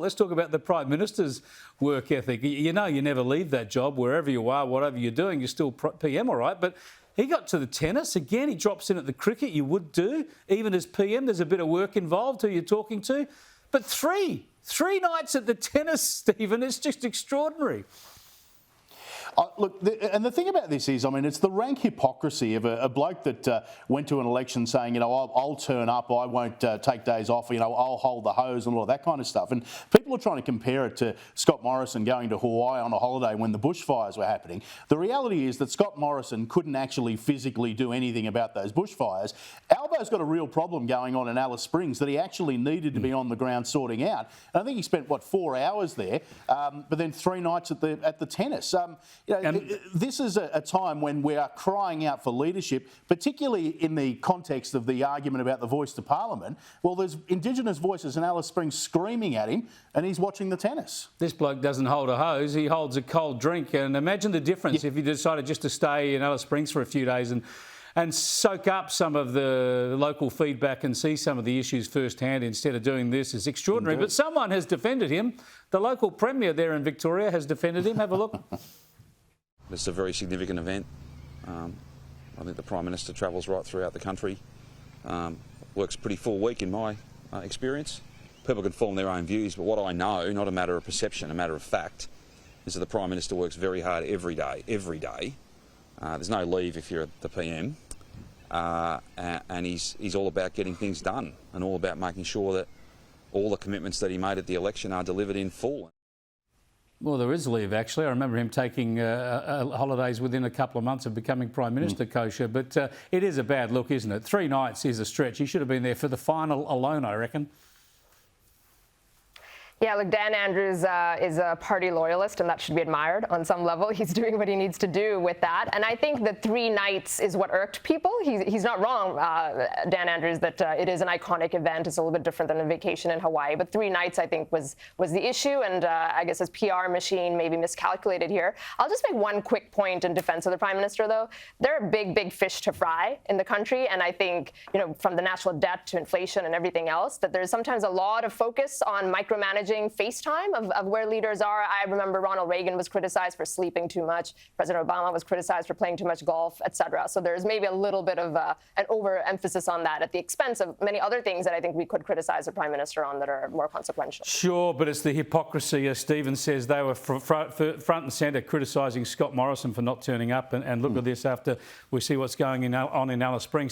Let's talk about the Prime Minister's work ethic. You know you never leave that job, wherever you are, whatever you're doing, you're still PM, all right? But he got to the tennis. Again, he drops in at the cricket, you would do. Even as PM, there's a bit of work involved, who you're talking to. But three nights at the tennis, Stephen, it's just extraordinary. Look, and the thing about this is, I mean, it's the rank hypocrisy of a bloke that went to an election saying, you know, I'll turn up, I won't take days off, you know, I'll hold the hose and all that kind of stuff. And people are trying to compare it to Scott Morrison going to Hawaii on a holiday when the bushfires were happening. The reality is that Scott Morrison couldn't actually physically do anything about those bushfires. Albo's got a real problem going on in Alice Springs that he actually needed to be on the ground sorting out. And I think he spent, 4 hours there, but then 3 nights at the tennis. You know, this is a time when we are crying out for leadership, particularly in the context of the argument about the voice to Parliament. Well, there's Indigenous voices in Alice Springs screaming at him, and he's watching the tennis. This bloke doesn't hold a hose, he holds a cold drink. And imagine the difference if he decided just to stay in Alice Springs for a few days and soak up some of the local feedback and see some of the issues firsthand instead of doing this. Is extraordinary. Indeed. But someone has defended him. The local Premier there in Victoria has defended him. Have a look. It's a very significant event. I think the Prime Minister travels right throughout the country. Works pretty full week in my experience. People can form their own views, but what I know, not a matter of perception, a matter of fact, is that the Prime Minister works very hard every day. There's no leave if you're the PM. And he's all about getting things done and all about making sure that all the commitments that he made at the election are delivered in full. Well, there is leave, actually. I remember him taking holidays within a couple of months of becoming Prime Minister, Kosher. But it is a bad look, isn't it? 3 nights is a stretch. He should have been there for the final alone, I reckon. Yeah, look, Dan Andrews is a party loyalist, and that should be admired on some level. He's doing what he needs to do with that. And I think that 3 nights is what irked people. He's not wrong, Dan Andrews, that it is an iconic event. It's a little bit different than a vacation in Hawaii. But 3 nights, I think, was the issue. And I guess his PR machine maybe miscalculated here. I'll just make one quick point in defense of the Prime Minister, though. There are big fish to fry in the country. And I think, you know, from the national debt to inflation and everything else, that there's sometimes a lot of focus on micromanaging FaceTime of where leaders are. I remember Ronald Reagan was criticized for sleeping too much. President Obama was criticized for playing too much golf, etc. So there's maybe a little bit of an overemphasis on that at the expense of many other things that I think we could criticize the Prime Minister on that are more consequential. Sure, but it's the hypocrisy, as Stephen says. They were front and centre criticising Scott Morrison for not turning up. And look at this after we see what's going on in Alice Springs.